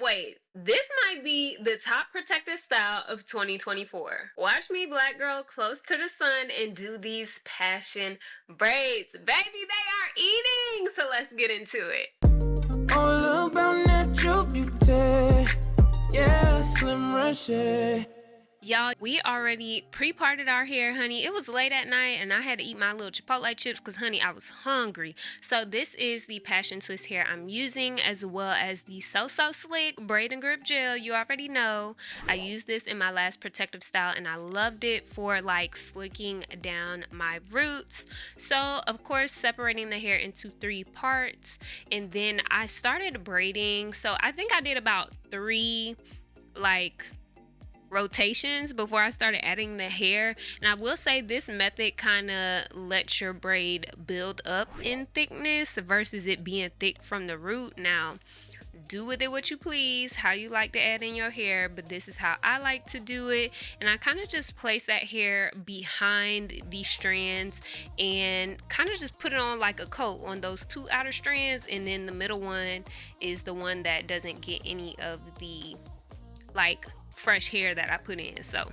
wait, this might be the top protective style of 2024. Watch me, black girl, close to the sun and do these passion braids. Baby, they are eating! So let's get into it. All about natural beauty. Yeah, slim Reshae. Y'all, we already pre-parted our hair, honey. It was late at night and I had to eat my little Chipotle chips because, honey, I was hungry. So this is the Passion Twist hair I'm using, as well as the So Slick Braid and Grip Gel. You already know. I used this in my last protective style and I loved it for like slicking down my roots. So, of course, separating the hair into 3 parts. And then I started braiding. So I think I did about 3 rotations before I started adding the hair. And I will say this method kind of lets your braid build up in thickness versus it being thick from the root. Now, do with it what you please, how you like to add in your hair, but this is how I like to do it. And I kind of just place that hair behind the strands and kind of just put it on like a coat on those 2 outer strands, and then the middle one is the one that doesn't get any of the like fresh hair that I put in. So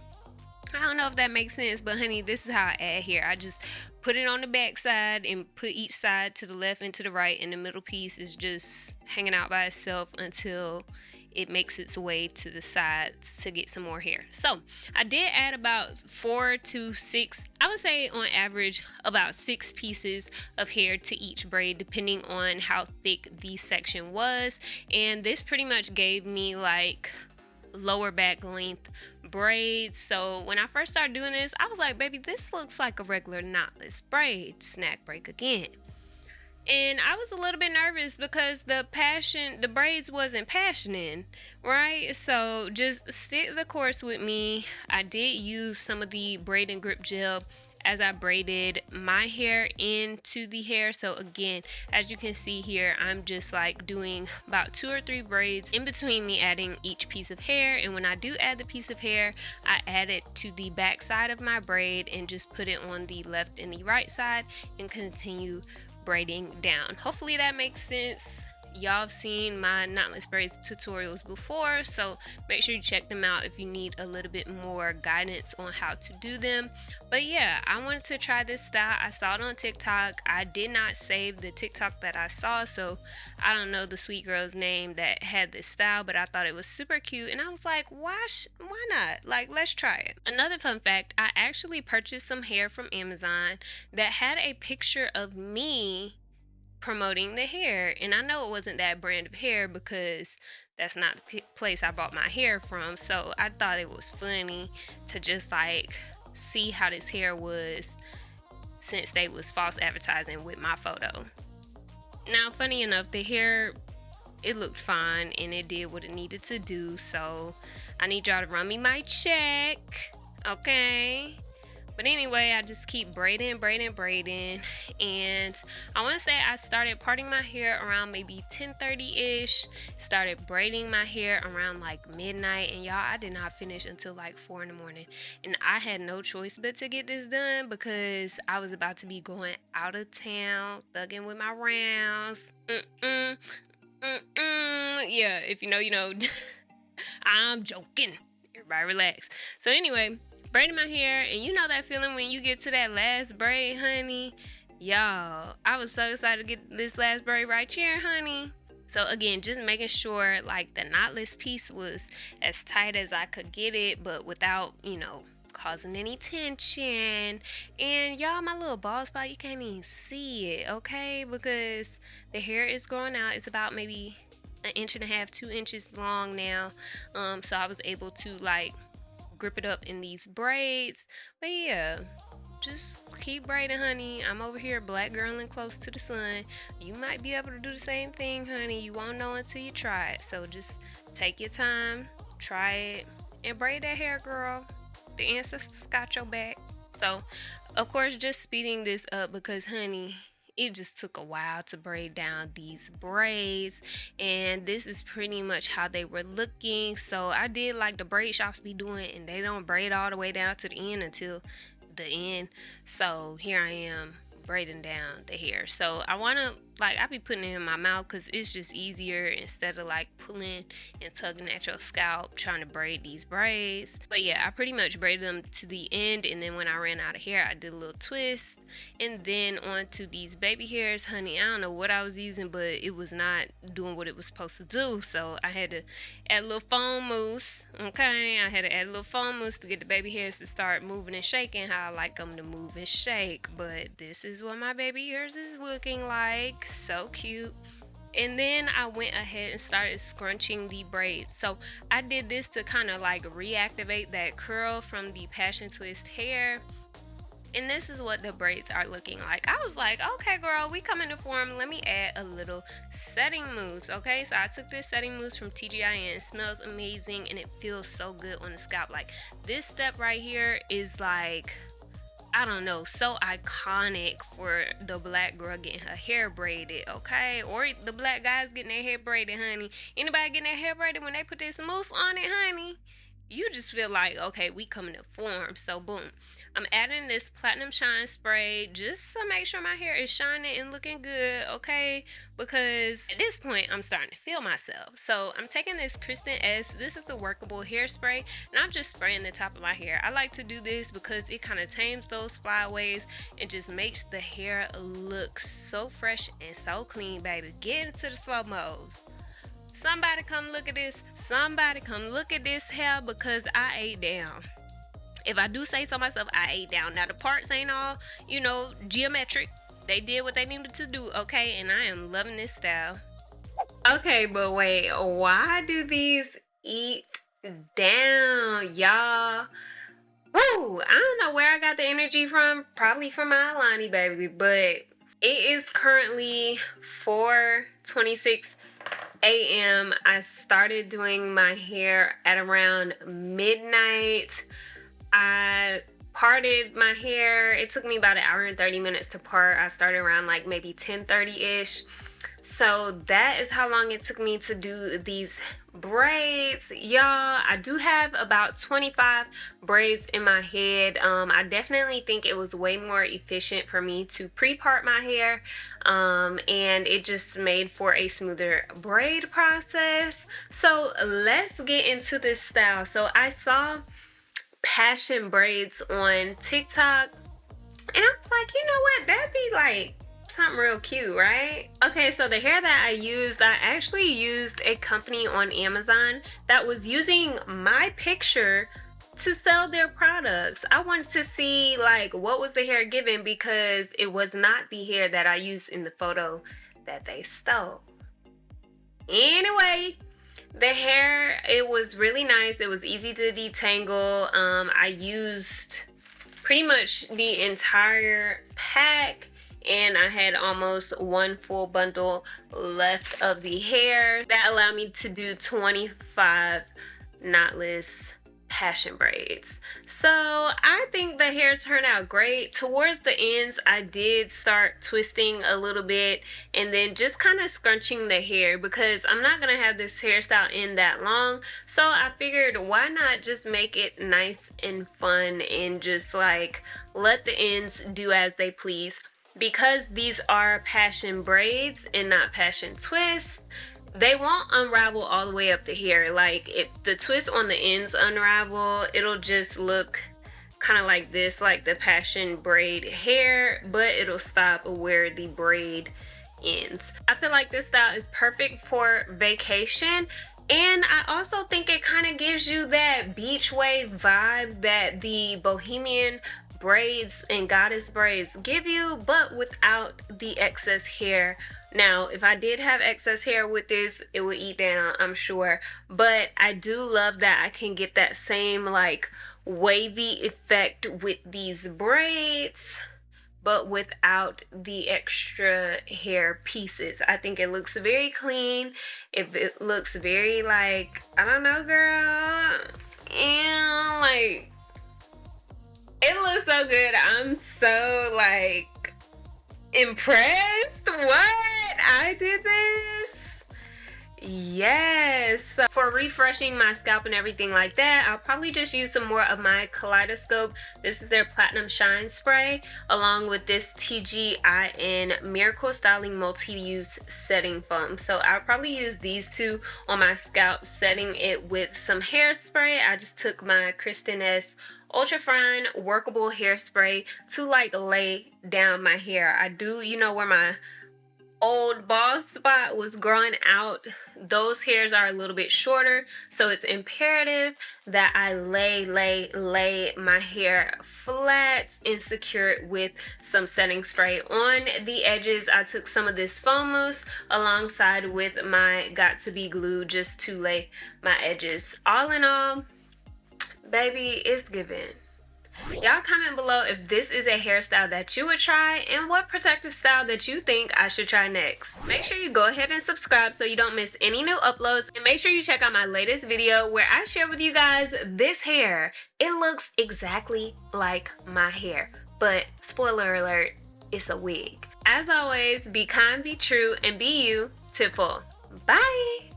I don't know if that makes sense, but honey, this is how I add hair. I just put it on the back side and put each side to the left and to the right, and the middle piece is just hanging out by itself until it makes its way to the sides to get some more hair. So I did add about 4 to 6, I would say on average about 6 pieces of hair to each braid, depending on how thick the section was. And this pretty much gave me like lower back length braids. So when I first started doing this, I was like, baby, this looks like a regular knotless braid. Snack break again. And I was a little bit nervous because the braids wasn't passioning, right? So just stick the course with me. I did use some of the braid and grip gel as I braided my hair into the hair. So again, as you can see here, I'm just like doing about 2 or 3 braids in between me adding each piece of hair. And when I do add the piece of hair, I add it to the back side of my braid and just put it on the left and the right side and continue braiding down. Hopefully that makes sense. Y'all have seen my knotless braids tutorials before, so make sure you check them out if you need a little bit more guidance on how to do them. But yeah, I wanted to try this style. I saw it on TikTok. I did not save the TikTok that I saw, so I don't know the sweet girl's name that had this style, but I thought it was super cute and I was like, why not? Like, let's try it. Another fun fact, I actually purchased some hair from Amazon that had a picture of me promoting the hair, and I know it wasn't that brand of hair because that's not the place I bought my hair from. So I thought it was funny to just like see how this hair was since they was false advertising with my photo. Now, funny enough, the hair, it looked fine and it did what it needed to do. So I need y'all to run me my check, okay? But anyway, I just keep braiding, and I want to say I started parting my hair around maybe 10:30-ish, started braiding my hair around like midnight, and y'all, I did not finish until like 4 in the morning, and I had no choice but to get this done because I was about to be going out of town, thugging with my rounds. Yeah, if you know, you know. I'm joking. Everybody relax. So anyway, braiding my hair, and you know that feeling when you get to that last braid, honey. Y'all, I was so excited to get this last braid right here, honey. So again, just making sure like the knotless piece was as tight as I could get it, but without, you know, causing any tension. And y'all, my little bald spot, you can't even see it, okay? Because the hair is growing out. It's about maybe 1.5 inches, 2 inches long now. So I was able to like grip it up in these braids. But yeah, just keep braiding, honey. I'm over here black girl and close to the sun. You might be able to do the same thing, honey. You won't know until you try it. So just take your time, try it, and braid that hair, girl. The ancestors got your back. So of course, just speeding this up because, honey, it just took a while to braid down these braids, and this is pretty much how they were looking. So I did like the braid shops be doing, and they don't braid all the way down to the end until the end. So here I am braiding down the hair. So I want to Like, I be putting it in my mouth because it's just easier instead of like pulling and tugging at your scalp trying to braid these braids. But yeah, I pretty much braided them to the end, and then when I ran out of hair, I did a little twist. And then onto these baby hairs, honey, I don't know what I was using, but it was not doing what it was supposed to do. So I had to add a little foam mousse. Okay, I had to add a little foam mousse to get the baby hairs to start moving and shaking how I like them to move and shake. But this is what my baby hairs is looking like. So cute. And then I went ahead and started scrunching the braids. So I did this to kind of like reactivate that curl from the passion twist hair. And this is what the braids are looking like. I was like, okay girl, we coming to form. Let me add a little setting mousse. Okay, so I took this setting mousse from TGIN. It smells amazing and it feels so good on the scalp. Like, this step right here is like, I don't know, so iconic for the black girl getting her hair braided, okay? Or the black guys getting their hair braided, honey. Anybody getting their hair braided, when they put this mousse on it, honey, you just feel like, okay, we coming to form. So boom, I'm adding this platinum shine spray just to make sure my hair is shining and looking good, okay? Because at this point, I'm starting to feel myself. So I'm taking this Kristen S. This is the workable hairspray, and I'm just spraying the top of my hair. I like to do this because it kind of tames those flyaways and just makes the hair look so fresh and so clean, baby. Get into the slow-mos. Somebody come look at this. Somebody come look at this hair because I ate down. If I do say so myself, I ate down. Now, the parts ain't all, you know, geometric. They did what they needed to do, okay? And I am loving this style. Okay, but wait, why do these eat down, y'all? Woo! I don't know where I got the energy from. Probably from my Alani, baby. But it is currently 4:26 a.m. I started doing my hair at around midnight. I parted my hair. It took me about 1 hour and 30 minutes to part. I started around like maybe 10:30-ish. So that is how long it took me to do these braids. Y'all, I do have about 25 braids in my head. I definitely think it was way more efficient for me to pre-part my hair. And it just made for a smoother braid process. So let's get into this style. So I saw passion braids on TikTok, and I was like, you know what, that'd be like something real cute, right? Okay, so the hair that I actually used a company on Amazon that was using my picture to sell their products. I wanted to see like what was the hair given, because it was not the hair that I used in the photo that they stole. Anyway, the hair, it was really nice. It was easy to detangle. I used pretty much the entire pack, and I had almost one full bundle left of the hair. That allowed me to do 25 knotless passion braids. So I think the hair turned out great. Towards the ends, I did start twisting a little bit and then just kind of scrunching the hair, because I'm not gonna have this hairstyle in that long. So I figured, why not just make it nice and fun and just like let the ends do as they please. Because these are passion braids and not passion twists, they won't unravel all the way up the hair. Like, if the twist on the ends unravel, it'll just look kind of like this, like the passion braid hair, but it'll stop where the braid ends. I feel like this style is perfect for vacation, and I also think it kind of gives you that beach wave vibe that the bohemian braids and goddess braids give you, but without the excess hair. Now, if I did have excess hair with this, it would eat down, I'm sure. But I do love that I can get that same like wavy effect with these braids, but without the extra hair pieces. I think it looks very clean. It looks very like, I don't know, girl. And like, it looks so good. I'm so like impressed. What? I did this? Yes, for refreshing my scalp and everything like that, I'll probably just use some more of my Kaleidoscope. This is their Platinum Shine Spray, along with this TGIN Miracle Styling Multi-Use Setting Foam. So I'll probably use these two on my scalp, setting it with some hairspray. I just took my Kristen S Ultra Fine Workable Hairspray to like lay down my hair. I do, you know, where my old bald spot was growing out, those hairs are a little bit shorter, so it's imperative that I lay my hair flat and secure it with some setting spray. On the edges, I took some of this foam mousse alongside with my Got To Be glue just to lay my edges. All in all, baby, it's giving. Y'all comment below if this is a hairstyle that you would try and what protective style that you think I should try next. Make sure you go ahead and subscribe so you don't miss any new uploads, and make sure you check out my latest video where I share with you guys this hair. It looks exactly like my hair, but spoiler alert, it's a wig. As always, be kind, be true, and be you. Tipful. Bye!